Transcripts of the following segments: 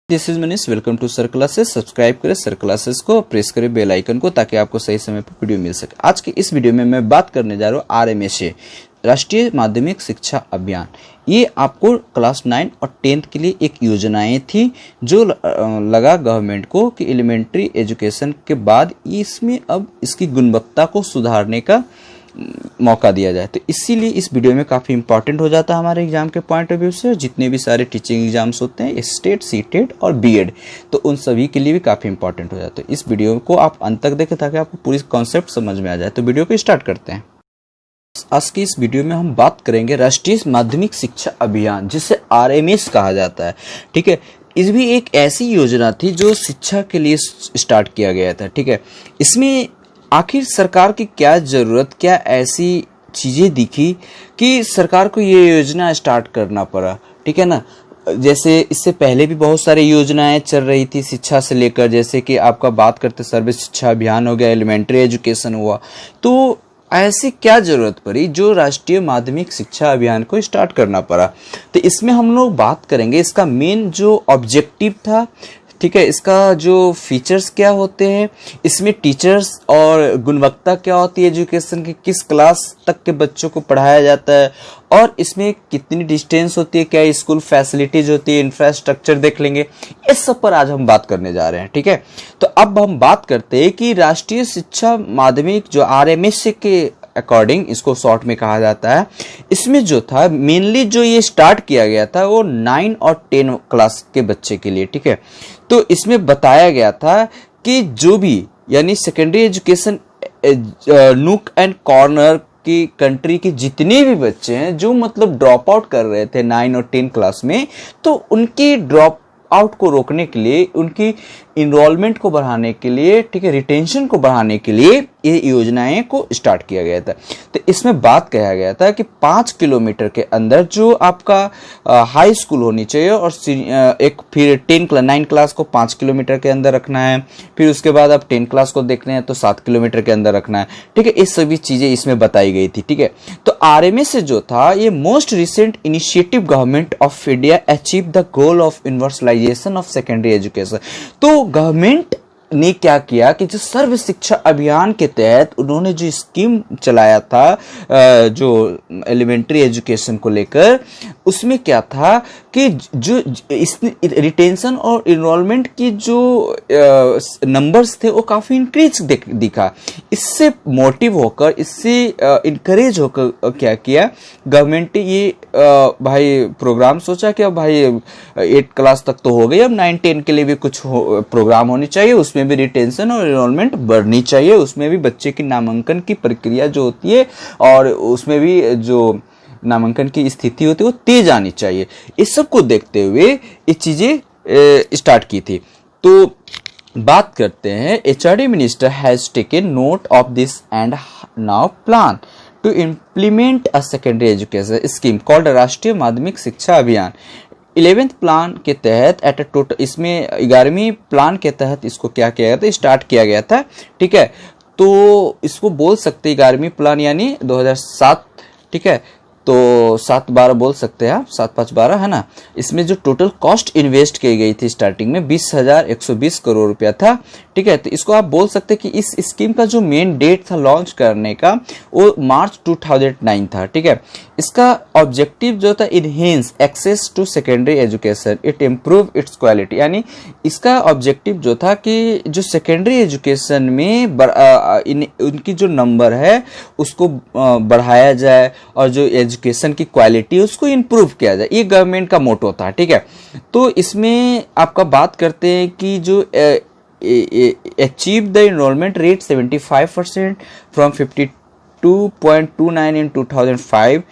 This is Manish, welcome to sir classes. Subscribe करें sir classes को, press करें bell icon को ताकि आपको सही समय पर वीडियो मिल सके। आज की इस वीडियो में मैं बात करने जा रहा हूँ आरएमएसए, राष्ट्रीय माध्यमिक शिक्षा अभियान। ये आपको क्लास 9 और 10th के लिए एक योजनाएं थी जो लगा गवर्नमेंट को कि एलिमेंट्री एजुकेशन के बाद इसमें अब इसकी गुणवत्ता को सुधारने का मौका दिया जाए। तो इसीलिए इस वीडियो में काफ़ी इंपॉर्टेंट हो जाता है हमारे एग्जाम के पॉइंट ऑफ व्यू से। जितने भी सारे टीचिंग एग्जाम्स होते हैं, स्टेट, सीटेट और बीएड, तो उन सभी के लिए भी काफ़ी इंपॉर्टेंट हो जाता है। इस वीडियो को आप अंत तक देखें ताकि आपको पूरी कॉन्सेप्ट समझ में आ जाए। तो वीडियो को स्टार्ट करते हैं। आज की इस वीडियो में हम बात करेंगे राष्ट्रीय माध्यमिक शिक्षा अभियान, जिसे आरएमएस कहा जाता है। ठीक है, इस भी एक ऐसी योजना थी जो शिक्षा के लिए स्टार्ट किया गया था। ठीक है, इसमें आखिर सरकार की क्या जरूरत, क्या ऐसी चीजें दिखी कि सरकार को ये योजना स्टार्ट करना पड़ा। ठीक है ना, जैसे इससे पहले भी बहुत सारी योजनाएं चल रही थी शिक्षा से लेकर, जैसे कि आपका बात करते सर्व शिक्षा अभियान हो गया, एलिमेंट्री एजुकेशन हुआ। तो ऐसी क्या जरूरत पड़ी जो राष्ट्रीय माध्यमिक शिक्षा अभियान को स्टार्ट करना पड़ा। तो इसमें हम लोग बात करेंगे इसका मेन जो ऑब्जेक्टिव था। ठीक है, इसका जो फीचर्स क्या होते हैं, इसमें टीचर्स और गुणवत्ता क्या होती है एजुकेशन की, किस क्लास तक के बच्चों को पढ़ाया जाता है, और इसमें कितनी डिस्टेंस होती है, क्या स्कूल फैसिलिटीज होती है, इंफ्रास्ट्रक्चर देख लेंगे। इस सब पर आज हम बात करने जा रहे हैं। ठीक है, तो अब हम बात करते हैं कि राष्ट्रीय शिक्षा माध्यमिक जो आरएमएस के अकॉर्डिंग इसको शॉर्ट में कहा जाता है, इसमें जो था मेनली जो ये स्टार्ट किया गया था वो 9 और 10 क्लास के बच्चे के लिए। ठीक है, तो इसमें बताया गया था कि जो भी यानी secondary education nook and corner की कंट्री के जितने भी बच्चे हैं जो मतलब ड्रॉप आउट कर रहे थे 9 और 10 क्लास में, तो उनकी ड्रॉप आउट को रोकने के लिए, उनकी इनरोलमेंट को बढ़ाने के लिए, ठीक है, रिटेंशन को बढ़ाने के लिए ये योजनाएं को स्टार्ट किया गया था। तो इसमें बात कहा गया था कि 5 किलोमीटर के अंदर जो आपका हाई स्कूल होनी चाहिए, और एक फिर 9 क्लास को 5 किलोमीटर के अंदर रखना है, फिर उसके बाद आप 10 क्लास को देखना है तो 7 किलोमीटर के अंदर रखना है। ठीक है, ये सभी चीजें इसमें बताई गई थी। ठीक है, तो आरएमएस से जो था ये most recent initiative government of India achieve the goal of universalization of secondary education. तो गवर्नमेंट ने क्या किया कि जो सर्व शिक्षा अभियान के तहत उन्होंने जो स्कीम चलाया था जो एलिमेंट्री एजुकेशन को लेकर, उसमें क्या था कि जो रिटेंशन और इनरोलमेंट की जो नंबर्स थे वो काफी इंक्रीज दिखा। इससे मोटिव होकर, इससे इनकरेज होकर क्या किया गवर्नमेंट ने, ये भाई प्रोग्राम सोचा कि अब भाई 8 क्लास तक तो हो गई, अब 9-10 के लिए भी कुछ प्रोग्राम होनी चाहिए, उसमें भी रिटेंशन और एनरोलमेंट बढ़नी चाहिए, उसमें भी बच्चे की नामांकन की प्रक्रिया जो होती है और उसमें भी जो नामांकन की स्थिति होती है वो तेज आनी चाहिए। इस सब को देखते हुए ये चीजें स्टार्ट की थी। तो बात करते हैं, HRD minister has taken note of this and now plan to implement a secondary education scheme called Rashtriya Madhyamik शिक्षा अभियान। 11th प्लान के तहत एट टोटल, इसमें 11वीं प्लान के तहत इसको क्या किया गया था, स्टार्ट किया गया था। ठीक है, तो इसको बोल सकते 11वीं प्लान यानी 2007। ठीक है, तो 7-12 बोल सकते हैं आप, 7-5-12 है ना। इसमें जो टोटल कॉस्ट इन्वेस्ट की गई थी स्टार्टिंग में 20,120 करोड़ रुपया था। ठीक है, तो इसको आप बोल सकते हैं कि इस स्कीम का जो मेन डेट था लॉन्च करने का वो मार्च 2009 था। ठीक है, इसका ऑब्जेक्टिव जो था enhance access to secondary education, it improve its quality, यानी इसका ऑब्जेक्टिव जो था कि जो सेकेंडरी एजुकेशन में उनकी जो नंबर है उसको बढ़ाया जाए और जो एजुकेशन की क्वालिटी उसको इंप्रूव किया जाए, ये गवर्नमेंट का मोटो था। ठीक है, तो इसमें आपका बात करते हैं कि जो achieve the enrolment rate 75% from 52.29 इन 2005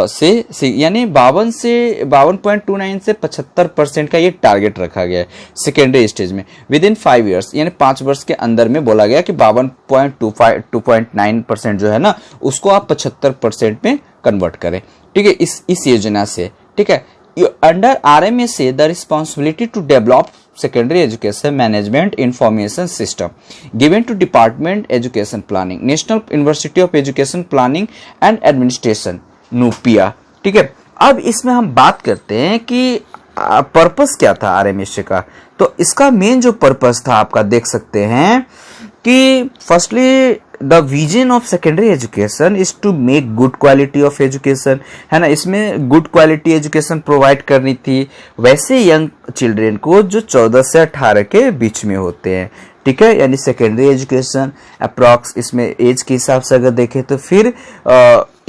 से यानी 52.29 से 75% का ये टारगेट रखा गया है सेकेंडरी स्टेज में विद इन 5 ईयर्स, यानी 5 वर्ष के अंदर में बोला गया कि 52.9% जो है ना उसको आप 75% में कन्वर्ट करें। ठीक है, इस योजना से। ठीक है, under RMSA the responsibility to develop secondary education management information system given to department education planning, national university of education planning and administration, नूपिया। ठीक है, अब इसमें हम बात करते हैं कि पर्पस क्या था आरएमएसए का? तो इसका मेन जो पर्पस था आपका देख सकते हैं कि firstly the vision of secondary education is to make good quality of education, है ना। इसमें गुड क्वालिटी एजुकेशन प्रोवाइड करनी थी वैसे यंग चिल्ड्रेन को जो 14 से 18 के बीच में होते हैं, ठीक है। यानी सेकेंडरी एजुकेशन अप्रॉक्स इसमें एज के हिसाब से अगर देखें तो फिर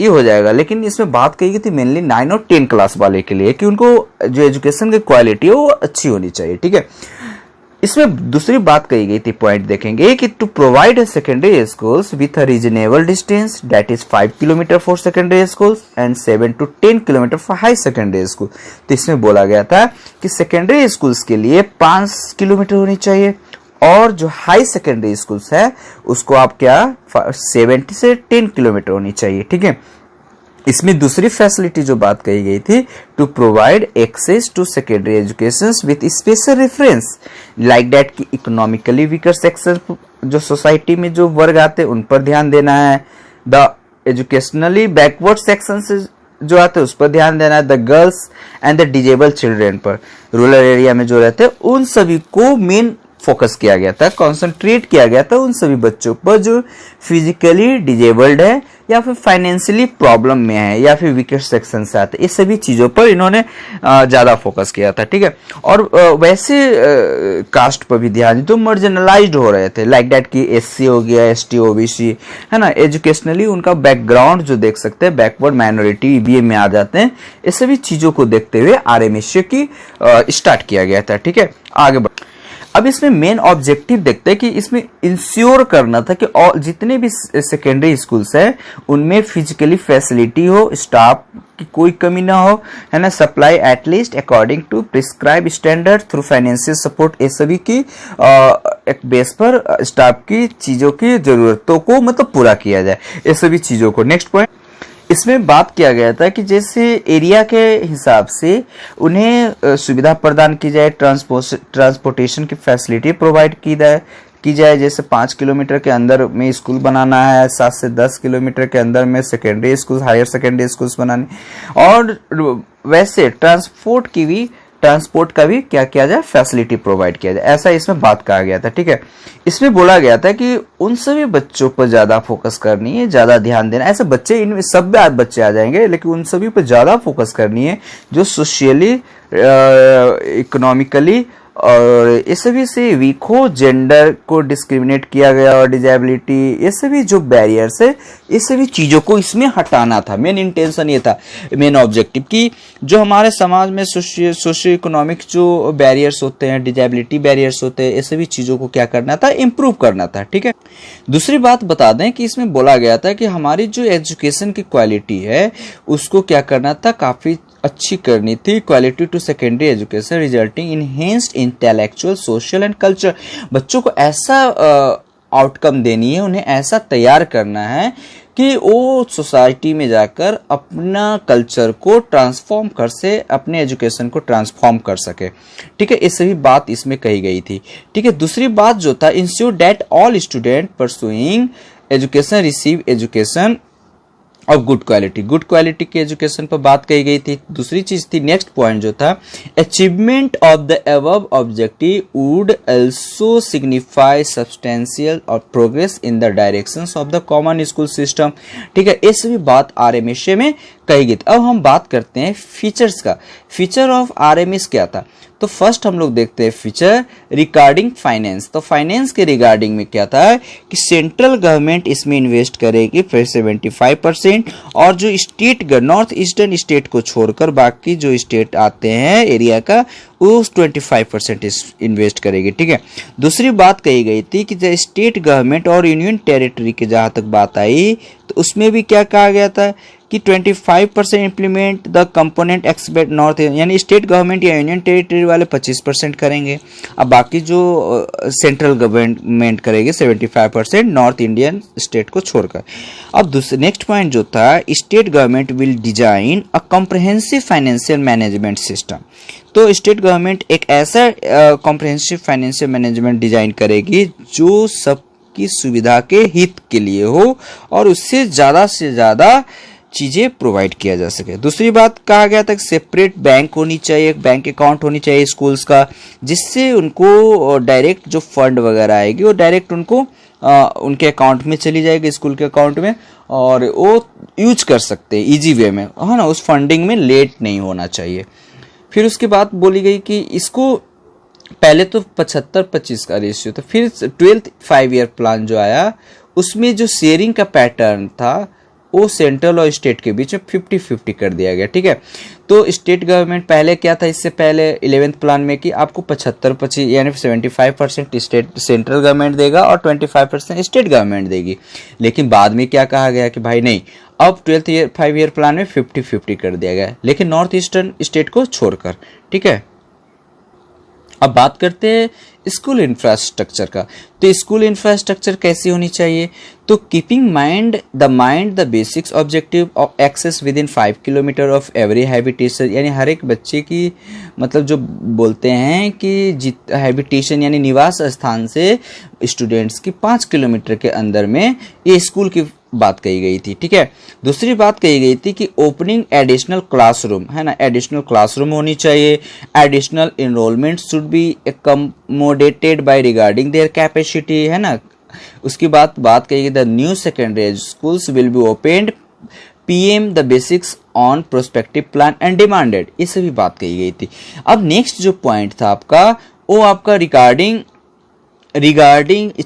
ये हो जाएगा। लेकिन इसमें बात कही गई थी मेनली 9 और 10 क्लास वाले के लिए कि उनको जो एजुकेशन की क्वालिटी है वो अच्छी होनी चाहिए, ठीक है। इसमें दूसरी बात कही गई थी, पॉइंट देखेंगे कि to provide secondary schools with a reasonable distance that is 5 kilometre for secondary schools and 7 to 10 kilometre for high secondary school. तो इसमें बोला गया था कि सेकेंडरी स्कूल्स के लिए 5 किलोमीटर होनी चाहिए और जो हाई सेकेंडरी स्कूल्स है उसको आप क्या 7 से 10 किलोमीटर होनी चाहिए, ठीक है। इसमें दूसरी फैसिलिटी जो बात कही गई थी, to provide access to secondary education with special reference like that कि इकोनॉमिकली वीकर सेक्शन जो सोसाइटी में जो वर्ग आते हैं उन पर ध्यान देना है, द एजुकेशनली बैकवर्ड सेक्शन से जो आते हैं उस पर ध्यान देना है, the girls and the disable children पर, रूरल एरिया में जो रहते हैं उन सभी को मेन फोकस किया गया था, कॉन्सेंट्रेट किया गया था उन सभी बच्चों पर जो फिजिकली डिजेबल्ड है या फिर फाइनेंशियली प्रॉब्लम में है या फिर वीकर सेक्शन से आते हैं। इस सभी चीजों पर इन्होंने ज्यादा फोकस किया था, ठीक है। और वैसे कास्ट पर भी ध्यान जो मार्जिनलाइज्ड हो रहे थे लाइक दैट कि एससी हो गया, एसटी, ओबीसी, है ना। एजुकेशनली उनका बैकग्राउंड जो देख सकते हैं, बैकवर्ड माइनॉरिटी ईबीए में आ जाते हैं। इस सभी चीजों को देखते हुए आरएमएसए की स्टार्ट किया गया था, ठीक है। आगे बढ़ अब इसमें मेन ऑब्जेक्टिव देखते हैं कि इसमें इंश्योर करना था कि और जितने भी सेकेंडरी स्कूल्स हैं उनमें फिजिकली फैसिलिटी हो, स्टाफ की कोई कमी ना हो, है ना। Supply at least according to prescribe standard through financial support, ये सभी की एक बेस पर स्टाफ की चीजों की जरूरतों को मतलब पूरा किया जाए, ये सभी चीजों को। नेक्स्ट पॉइंट, इसमें बात किया गया था कि जैसे एरिया के हिसाब से उन्हें सुविधा प्रदान की जाए, ट्रांसपोर्टेशन की फैसिलिटी प्रोवाइड की जाए। जैसे 5 किलोमीटर के अंदर में स्कूल बनाना है, 7 से 10 किलोमीटर के अंदर में secondary school, higher secondary schools बनाने, और वैसे ट्रांसपोर्ट का भी क्या किया जाए, फैसिलिटी प्रोवाइड किया जाए, ऐसा इसमें बात कहा गया था, ठीक है। इसमें बोला गया था कि उन सभी बच्चों पर ज्यादा फोकस करनी है, ज्यादा ध्यान देना। ऐसे बच्चे इनमें सब बच्चे आ जाएंगे लेकिन उन सभी पर ज्यादा फोकस करनी है जो सोशियली, इकोनॉमिकली और ये सभी से वीक हो, जेंडर को डिस्क्रिमिनेट किया गया और डिजेबिलिटी, ये सभी जो बैरियर्स है ये सभी चीजों को इसमें हटाना था। मेन इंटेंशन ये था, मेन ऑब्जेक्टिव कि जो हमारे समाज में सोशियो इकोनॉमिक जो बैरियर्स होते हैं, डिजेबिलिटी बैरियर्स होते हैं, ये सभी चीजों को क्या करना था, इम्प्रूव करना था, ठीक है। दूसरी बात बता दें कि इसमें बोला गया था कि हमारी जो एजुकेशन की क्वालिटी है उसको क्या करना था, काफी अच्छी करनी थी। Quality to secondary education resulting enhanced intellectual, social and culture. बच्चों को ऐसा आउटकम देनी है, उन्हें ऐसा तैयार करना है कि वो सोसाइटी में जाकर अपना कल्चर को ट्रांसफॉर्म कर से अपने एजुकेशन को ट्रांसफॉर्म कर सके, ठीक है। ये सभी बात इसमें कही गई थी, ठीक है। दूसरी बात जो था, ensure that all student pursuing education receive education और गुड क्वालिटी की एजुकेशन पर बात कही गई थी। दूसरी चीज थी, नेक्स्ट पॉइंट जो था, achievement of the above objective would also signify substantial और progress in the directions of the common school system, ठीक है। ये सभी बात आरएमएसए में कही गई थी। अब हम बात करते हैं फीचर्स का। फीचर ऑफ आरएमएस क्या था, तो फर्स्ट हम लोग देखते हैं फीचर रिगार्डिंग फाइनेंस। तो फाइनेंस के रिगार्डिंग में क्या था कि सेंट्रल गवर्नमेंट इसमें इन्वेस्ट करेगी 75% और जो स्टेट, नॉर्थ ईस्टर्न स्टेट को छोड़कर बाकी जो स्टेट आते हैं एरिया का, वो 25% इन्वेस्ट करेगी, ठीक है। दूसरी बात कही गई थी कि जब स्टेट गवर्नमेंट और यूनियन टेरिटरी की जहां तक बात आई तो उसमें भी क्या कहा गया था कि 25% implement the component expect north, यानी स्टेट गवर्नमेंट या यूनियन टेरिटरी वाले 25% करेंगे, अब बाकी जो सेंट्रल गवर्नमेंट करेगी 75% नॉर्थ इंडियन स्टेट को छोड़कर। अब दूसरे नेक्स्ट पॉइंट जो था, state government will design a comprehensive financial management system. तो स्टेट गवर्नमेंट एक ऐसा कॉम्प्रहेंसिव फाइनेंशियल मैनेजमेंट डिजाइन करेगी जो सबकी सुविधा के हित के लिए हो और उससे ज्यादा चीज़ें प्रोवाइड किया जा सके। दूसरी बात कहा गया था कि सेपरेट बैंक होनी चाहिए, बैंक अकाउंट होनी चाहिए स्कूल्स का, जिससे उनको डायरेक्ट जो फंड वगैरह आएगी वो डायरेक्ट उनको उनके अकाउंट में चली जाएगी, स्कूल के अकाउंट में, और वो यूज कर सकते हैं इजी वे में, है ना। उस फंडिंग में लेट नहीं होना चाहिए। फिर उसके बाद बोली गई कि इसको पहले तो 75-25 का रेशियो था, फिर 12th 5 ईयर प्लान जो आया उसमें जो शेयरिंग का पैटर्न था वो सेंट्रल और स्टेट के बीच में 50-50 कर दिया गया, ठीक है। तो स्टेट गवर्नमेंट पहले क्या था, इससे पहले 11th प्लान में कि आपको 75-25 यानी 75% स्टेट सेंट्रल गवर्नमेंट देगा और 25% स्टेट गवर्नमेंट देगी। लेकिन बाद में क्या कहा गया कि भाई नहीं, अब 12th 5 ईयर प्लान में 50-50 कर दिया गया, लेकिन नॉर्थ ईस्टर्न स्टेट को छोड़कर, ठीक है। अब बात करते हैं स्कूल इंफ्रास्ट्रक्चर का। तो स्कूल इंफ्रास्ट्रक्चर कैसी होनी चाहिए, तो keeping mind the basics objective of access within 5 kilometre of every habitation, यानी हर एक बच्चे की मतलब जो बोलते हैं कि हैबिटेशन यानी निवास स्थान से स्टूडेंट्स की 5 किलोमीटर के अंदर में ये स्कूल की बात कही गई थी, ठीक है। दूसरी बात कही गई थी कि ओपनिंग एडिशनल क्लासरूम, है ना, एडिशनल क्लासरूम होनी चाहिए। Additional enrolment should be accommodated by regarding their capacity, है ना। उसकी बात कही गई, the new secondary schools will be opened PM the basics on prospective plan and demanded, ये सभी बात कही गई थी। अब नेक्स्ट जो पॉइंट था आपका वो आपका रिगार्डिंग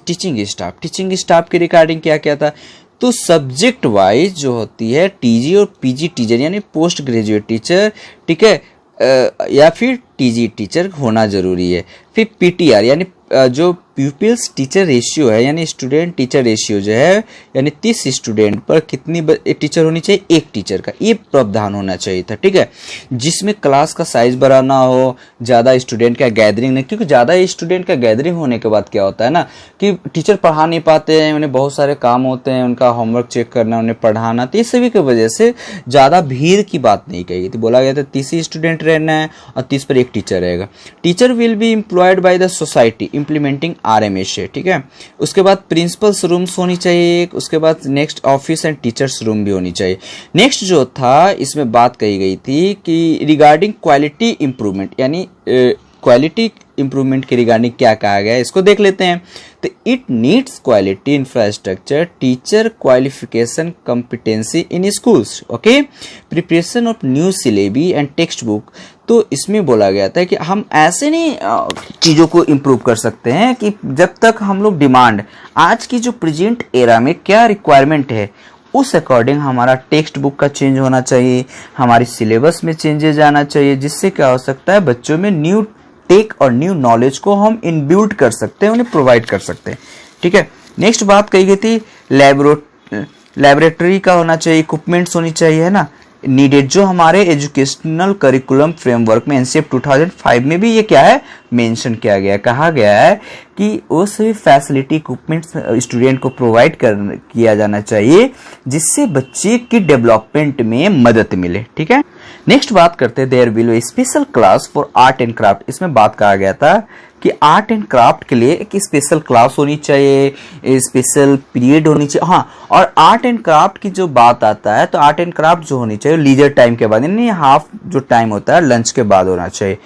टीचिंग स्टाफ के रिगार्डिंग क्या क्या था। तो सब्जेक्ट वाइज जो होती है TG और PG टीचर यानी पोस्ट ग्रेजुएट टीचर, ठीक है, या फिर TG टीचर होना जरूरी है। फिर PTR यानी जो प्यूपिल्स टीचर रेशियो है यानी स्टूडेंट टीचर रेशियो जो है, यानी 30 स्टूडेंट पर कितनी टीचर होनी चाहिए, एक टीचर का, ये प्रावधान होना चाहिए था, ठीक है। जिसमें क्लास का साइज बड़ा ना हो, ज़्यादा स्टूडेंट का गैदरिंग नहीं, क्योंकि ज़्यादा स्टूडेंट का गैदरिंग होने के बाद क्या होता है ना कि टीचर पढ़ा नहीं पाते हैं, उन्हें बहुत सारे काम होते हैं, उनका होमवर्क चेक करना, उन्हें पढ़ाना, तो इस सभी की वजह से ज़्यादा भीड़ की बात नहीं कही गई थी। बोला गया था 30 स्टूडेंट रहना है और 30 पर एक टीचर रहेगा। Teacher will be employed by the society implementing RMSA, ठीक है। उसके बाद प्रिंसिपल्स रूम्स होनी चाहिए, उसके बाद next office and teachers room भी होनी चाहिए। नेक्स्ट जो था इसमें बात कही गई थी कि रिगार्डिंग क्वालिटी इंप्रूवमेंट, यानी क्वालिटी इंप्रूवमेंट के रिगार्डिंग क्या कहा गया है इसको देख लेते हैं। तो it needs quality infrastructure, teacher qualification competency in schools, okay, preparation of new syllable and text book. तो इसमें बोला गया था कि हम ऐसे नहीं चीज़ों को इम्प्रूव कर सकते हैं कि जब तक हम लोग डिमांड आज की जो प्रेजेंट एरा में क्या रिक्वायरमेंट है उस अकॉर्डिंग हमारा टेक्स्ट बुक का चेंज होना चाहिए, हमारी सिलेबस में चेंजेस आना चाहिए, जिससे क्या हो सकता है बच्चों में न्यू टेक और न्यू नॉलेज को हम इनबिल्ड कर सकते हैं, उन्हें प्रोवाइड कर सकते हैं, ठीक है। नेक्स्ट बात कही गई थी लैबोरेटरी का होना चाहिए, इक्विपमेंट्स होनी चाहिए, है ना, नीडेड, जो हमारे एजुकेशनल करिकुलम फ्रेमवर्क में NCF 2005 में भी ये क्या है मेंशन किया गया, कहा गया है कि वो सभी फैसिलिटी इक्विपमेंट्स स्टूडेंट को प्रोवाइड किया जाना चाहिए जिससे बच्चे की डेवलपमेंट में मदद मिले, ठीक है। नेक्स्ट बात करते हैं there will be special class for art and craft. इसमें बात कहा गया था कि आर्ट एंड क्राफ्ट के लिए एक स्पेशल क्लास होनी चाहिए, स्पेशल पीरियड होनी चाहिए, हाँ। और आर्ट एंड क्राफ्ट की जो बात आता है तो आर्ट एंड क्राफ्ट जो होनी चाहिए लीजर टाइम के बाद, यानी हाफ जो टाइम होता है लंच के बाद होना चाहिए।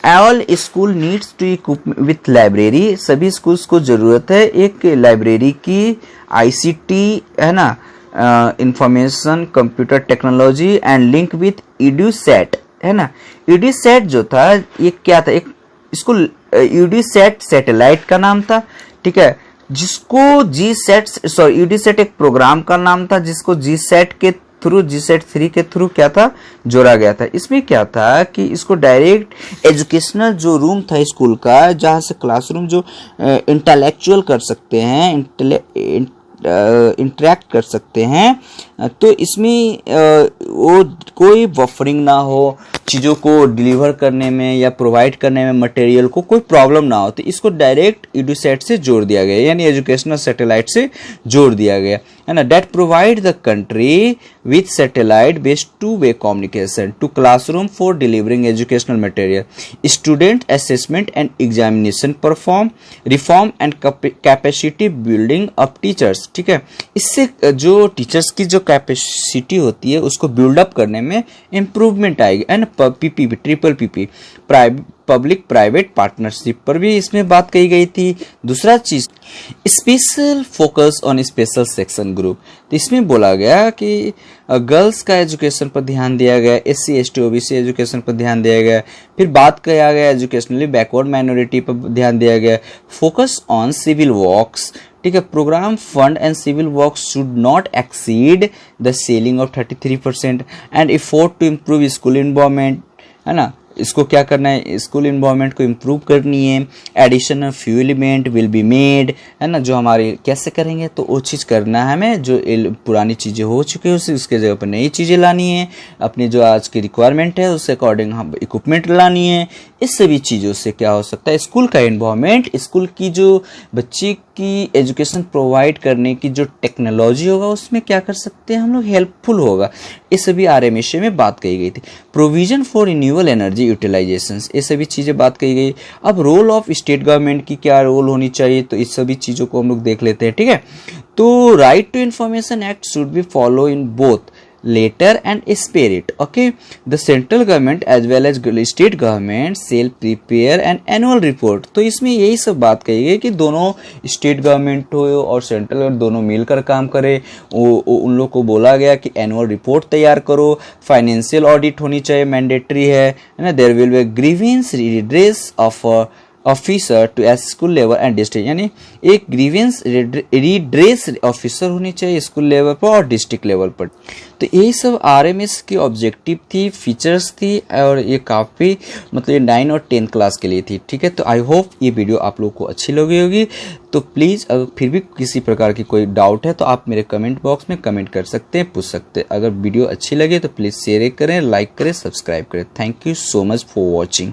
All school needs to equip with library, सभी स्कूल्स को जरूरत है एक लाइब्रेरी की, ICT, है ना, information computer technology and link with EduSat, है ना। EduSat जो था ये क्या था, एक इसको EduSat सैटेलाइट का नाम था, ठीक है, जिसको EduSat एक प्रोग्राम का नाम था जिसको GSAT के थ्रू GSAT 3 के थ्रू क्या था जोड़ा गया था। इसमें क्या था कि इसको डायरेक्ट एजुकेशनल जो रूम था स्कूल का, जहाँ से क्लासरूम जो इंटेलेक्चुअल कर सकते हैं, इंटरेक्ट कर सकते हैं, तो इसमें वो कोई बफरिंग ना हो, चीज़ों को डिलीवर करने में या प्रोवाइड करने में मटेरियल को कोई प्रॉब्लम ना हो, तो इसको डायरेक्ट EduSat से जोड़ दिया गया, यानी एजुकेशनल सैटेलाइट से जोड़ दिया गया। है ना, that provide the country with satellite based two-way communication to classroom for delivering educational material, student assessment and examination reform and capacity building of teachers। ठीक है, इससे जो टीचर्स की जो कैपेसिटी होती है उसको बिल्डअप करने में इम्प्रूवमेंट आएगी। And PPP triple PP public private partnership पर भी इसमें बात कही गई थी। दूसरा चीज special focus on special section group, तो इसमें बोला गया कि गर्ल्स का एजुकेशन पर ध्यान दिया गया, SC ST OBC एजुकेशन पर ध्यान दिया गया। फिर बात किया गया एजुकेशनली बैकवर्ड माइनॉरिटी पर ध्यान दिया गया। फोकस ऑन सिविल वर्क्स, ठीक है, programme fund and civil work should not exceed the ceiling of 33% and effort to improve school environment, है ना, इसको क्या करना है, स्कूल इन्वायरमेंट को इम्प्रूव करनी है। Additional few element will be made, है ना, जो हमारे कैसे करेंगे तो वो चीज़ करना है हमें, जो पुरानी चीज़ें हो चुकी है उसके जगह पर नई चीज़ें लानी है, अपनी जो आज की रिक्वायरमेंट है उसके अकॉर्डिंग हम इक्विपमेंट लानी है। इस सभी चीज़ों से क्या हो सकता है, स्कूल का इन्वायरमेंट, स्कूल की जो बच्चे की एजुकेशन प्रोवाइड करने की जो टेक्नोलॉजी होगा उसमें क्या कर सकते हैं हम लोग, हेल्पफुल होगा। इस सभी RMSA में बात कही गई थी। Provision for renewable energy utilisation, ये सभी चीज़ें बात कही गई। अब रोल ऑफ स्टेट गवर्नमेंट की क्या रोल होनी चाहिए, तो इस सभी चीज़ों को हम लोग देख लेते हैं। ठीक है, तो right to information act should be follow in both letter and spirit। okay, the central government as well as state government shall prepare an annual report। तो इसमें यही सब बात कही गई कि दोनों स्टेट गवर्नमेंट हो और सेंट्रल गवर्नमेंट दोनों मिलकर काम करे। उन लोग को बोला गया कि एनुअल रिपोर्ट तैयार करो। फाइनेंशियल ऑडिट होनी चाहिए, मैंडेटरी है ना। There will be grievance redress of officer to as school level and district, यानी एक ग्रीवेंस रिड्रेस ऑफिसर होनी चाहिए स्कूल लेवल पर और डिस्ट्रिक्ट लेवल पर। तो यही सब RMS की ऑब्जेक्टिव थी, फीचर्स थी, और ये काफ़ी मतलब 9 और 10 क्लास के लिए थी। ठीक है, तो आई होप ये वीडियो आप लोग को अच्छी लगी होगी। तो प्लीज़ अगर फिर भी किसी प्रकार की कोई डाउट है तो आप मेरे कमेंट बॉक्स में कमेंट कर सकते हैं, पूछ सकते हैं। अगर वीडियो अच्छी लगे तो प्लीज़ शेयर करें, लाइक करें, सब्सक्राइब करें। Thank you so much for watching.